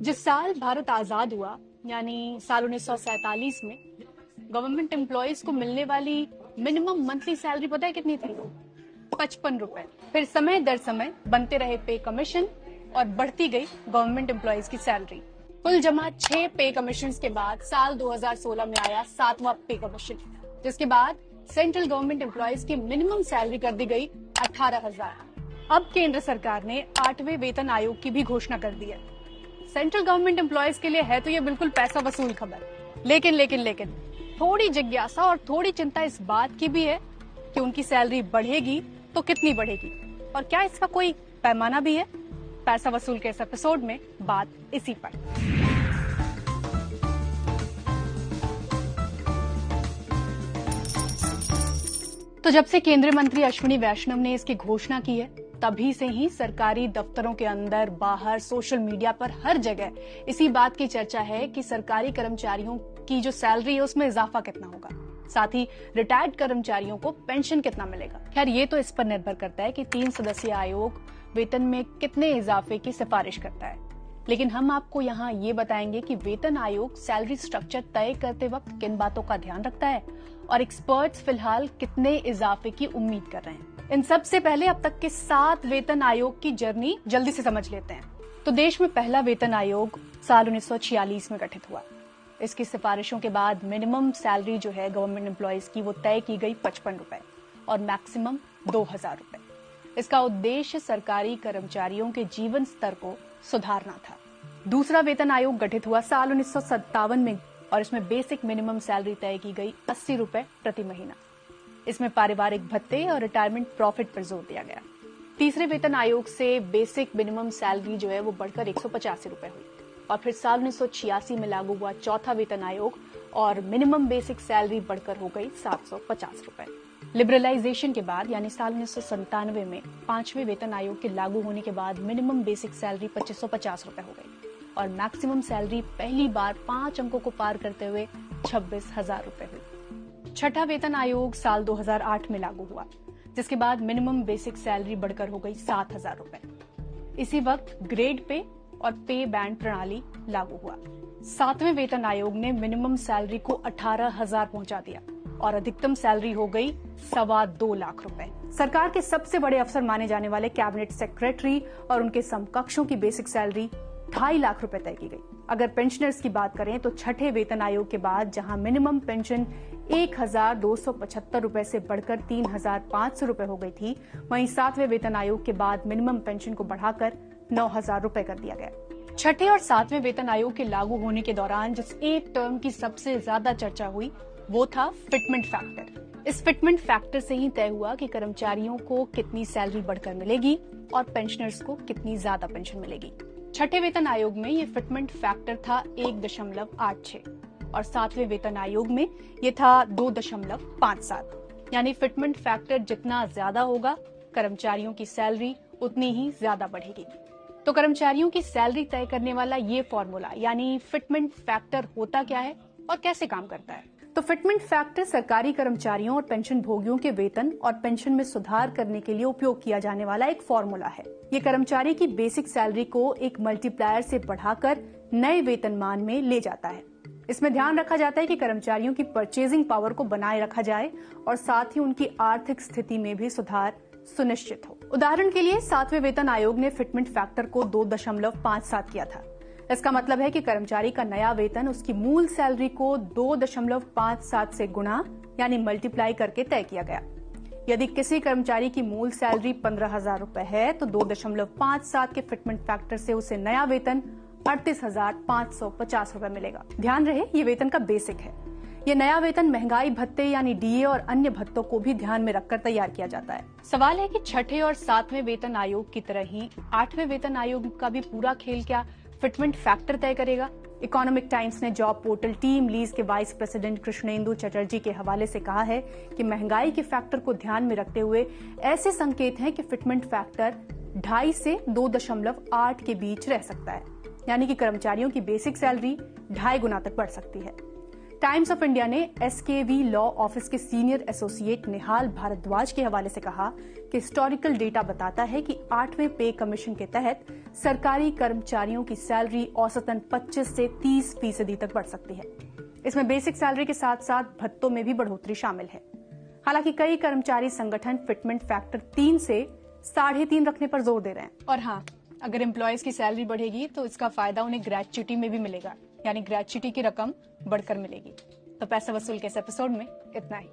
जिस साल भारत आजाद हुआ यानी साल 1947 में गवर्नमेंट एम्प्लॉयज को मिलने वाली मिनिमम मंथली सैलरी पता है कितनी थी? 55 रुपए। फिर समय दर समय बनते रहे पे कमीशन और बढ़ती गई गवर्नमेंट एम्प्लॉयज की सैलरी। कुल जमा 6 पे कमीशन के बाद साल 2016 में आया 7वां पे कमीशन, जिसके बाद सेंट्रल गवर्नमेंट एम्प्लॉयज की मिनिमम सैलरी कर दी गई 18,000। अब केंद्र सरकार ने 8वें वेतन आयोग की भी घोषणा कर दी है। सेंट्रल गवर्नमेंट एम्प्लॉयज के लिए है तो ये बिल्कुल पैसा वसूल खबर, लेकिन थोड़ी जिज्ञासा और थोड़ी चिंता इस बात की भी है कि उनकी सैलरी बढ़ेगी तो कितनी बढ़ेगी और क्या इसका कोई पैमाना भी है। पैसा वसूल के इस एपिसोड में बात इसी पर। तो जब से केंद्रीय मंत्री अश्विनी वैष्णव ने इसकी घोषणा की है, तभी से ही सरकारी दफ्तरों के अंदर बाहर सोशल मीडिया पर हर जगह इसी बात की चर्चा है कि सरकारी कर्मचारियों की जो सैलरी है उसमें इजाफा कितना होगा, साथ ही रिटायर्ड कर्मचारियों को पेंशन कितना मिलेगा। खैर ये तो इस पर निर्भर करता है कि 3 सदस्यीय आयोग वेतन में कितने इजाफे की सिफारिश करता है, लेकिन हम आपको यहाँ ये बताएंगे कि वेतन आयोग सैलरी स्ट्रक्चर तय करते वक्त किन बातों का ध्यान रखता है और एक्सपर्ट्स फिलहाल कितने इजाफे की उम्मीद कर रहे हैं। इन सब से पहले अब तक के 7 वेतन आयोग की जर्नी जल्दी से समझ लेते हैं। तो देश में पहला वेतन आयोग साल 1946 में गठित हुआ। इसकी सिफारिशों के बाद मिनिमम सैलरी जो है गवर्नमेंट एम्प्लॉयज की वो तय की गई 55 रुपए और मैक्सिमम 2,000 रुपए। इसका उद्देश्य सरकारी कर्मचारियों के जीवन स्तर को सुधारना था। दूसरा वेतन आयोग गठित हुआ साल 1957 में और इसमें बेसिक मिनिमम सैलरी तय की गई 80 रुपए प्रति महीना। इसमें पारिवारिक भत्ते और रिटायरमेंट प्रॉफिट पर जोर दिया गया। तीसरे वेतन आयोग से बेसिक मिनिमम सैलरी जो है वो बढ़कर 185 रुपए हुई और फिर साल 1986 में लागू हुआ चौथा वेतन आयोग और मिनिमम बेसिक सैलरी बढ़कर हो गई 750 रुपए। लिबरलाइजेशन के बाद यानी साल 1997 में 5वें वेतन आयोग के लागू होने के बाद मिनिमम बेसिक सैलरी 2550 रुपए हो गई और मैक्सिमम सैलरी पहली बार 5 अंकों को पार करते हुए 26,000 रुपए हुई। छठा वेतन आयोग साल 2008 में लागू हुआ, जिसके बाद मिनिमम बेसिक सैलरी बढ़कर हो गई 7,000 रुपए। इसी वक्त ग्रेड पे और पे बैंड प्रणाली लागू हुआ। 7वें वेतन आयोग ने मिनिमम सैलरी को 18,000 पहुंचा दिया और अधिकतम सैलरी हो गई 2.25 लाख रुपए। सरकार के सबसे बड़े अफसर माने जाने वाले कैबिनेट सेक्रेटरी और उनके समकक्षों की बेसिक सैलरी 2.5 लाख रुपए तय की गई। अगर पेंशनर्स की बात करें तो छठे वेतन आयोग के बाद जहां मिनिमम पेंशन 1,275 रुपए से बढ़कर 3,500 रुपए हो गई थी, वहीं 7वें वेतन आयोग के बाद मिनिमम पेंशन को बढ़ाकर 9,000 रुपए कर दिया गया। छठे और 7वें वेतन आयोग के लागू होने के दौरान जिस एक टर्म की सबसे ज्यादा चर्चा हुई वो था फिटमेंट फैक्टर। इस फिटमेंट फैक्टर से ही तय हुआ कि कर्मचारियों को कितनी सैलरी बढ़कर मिलेगी और पेंशनर्स को कितनी ज्यादा पेंशन मिलेगी। छठे वेतन आयोग में ये फिटमेंट फैक्टर था 1.86 और 7वें वेतन आयोग में ये था 2.57। यानी फिटमेंट फैक्टर जितना ज्यादा होगा कर्मचारियों की सैलरी उतनी ही ज्यादा बढ़ेगी। तो कर्मचारियों की सैलरी तय करने वाला ये फॉर्मूला यानी फिटमेंट फैक्टर होता क्या है और कैसे काम करता है? तो फिटमेंट फैक्टर सरकारी कर्मचारियों और पेंशन भोगियों के वेतन और पेंशन में सुधार करने के लिए उपयोग किया जाने वाला एक फॉर्मूला है। ये कर्मचारी की बेसिक सैलरी को एक मल्टीप्लायर से बढ़ाकर नए वेतनमान में ले जाता है। इसमें ध्यान रखा जाता है कि कर्मचारियों की परचेजिंग पावर को बनाए रखा जाए और साथ ही उनकी आर्थिक स्थिति में भी सुधार सुनिश्चित हो। उदाहरण के लिए 7वें वेतन आयोग ने फिटमेंट फैक्टर को 2.57 किया था। इसका मतलब है कि कर्मचारी का नया वेतन उसकी मूल सैलरी को 2.57 से गुणा यानी मल्टीप्लाई करके तय किया गया। यदि किसी कर्मचारी की मूल सैलरी 15,000 रुपए है तो 2.57 के फिटमेंट फैक्टर से उसे नया वेतन 38,550 रुपए मिलेगा। ध्यान रहे ये वेतन का बेसिक है। ये नया वेतन महंगाई भत्ते यानी डीए और अन्य भत्तों को भी ध्यान में रखकर तैयार किया जाता है। सवाल है कि छठे और 7वें वेतन आयोग की तरह ही 8वें वेतन आयोग का भी पूरा खेल क्या फिटमेंट फैक्टर तय करेगा? इकोनॉमिक टाइम्स ने जॉब पोर्टल टीम लीज के वाइस प्रेसिडेंट कृष्णेंदु चटर्जी के हवाले से कहा है कि महंगाई के फैक्टर को ध्यान में रखते हुए ऐसे संकेत हैं कि फिटमेंट फैक्टर 2.5 से 2.8 के बीच रह सकता है, यानी कि कर्मचारियों की बेसिक सैलरी 2.5 गुना तक बढ़ सकती है। टाइम्स ऑफ इंडिया ने एसकेवी लॉ ऑफिस के सीनियर एसोसिएट निहाल भारद्वाज के हवाले से कहा कि हिस्टोरिकल डेटा बताता है कि 8वें पे कमीशन के तहत सरकारी कर्मचारियों की सैलरी औसतन 25 से 30% तक बढ़ सकती है। इसमें बेसिक सैलरी के साथ साथ भत्तों में भी बढ़ोतरी शामिल है। हालांकि कई कर्मचारी संगठन फिटमेंट फैक्टर 3 से 3.5 रखने पर जोर दे रहे हैं। और हाँ, अगर एम्प्लॉयज की सैलरी बढ़ेगी तो इसका फायदा उन्हें ग्रेच्युटी में भी मिलेगा, यानी ग्रेच्युटी की रकम बढ़कर मिलेगी। तो पैसा वसूल के इस एपिसोड में इतना ही।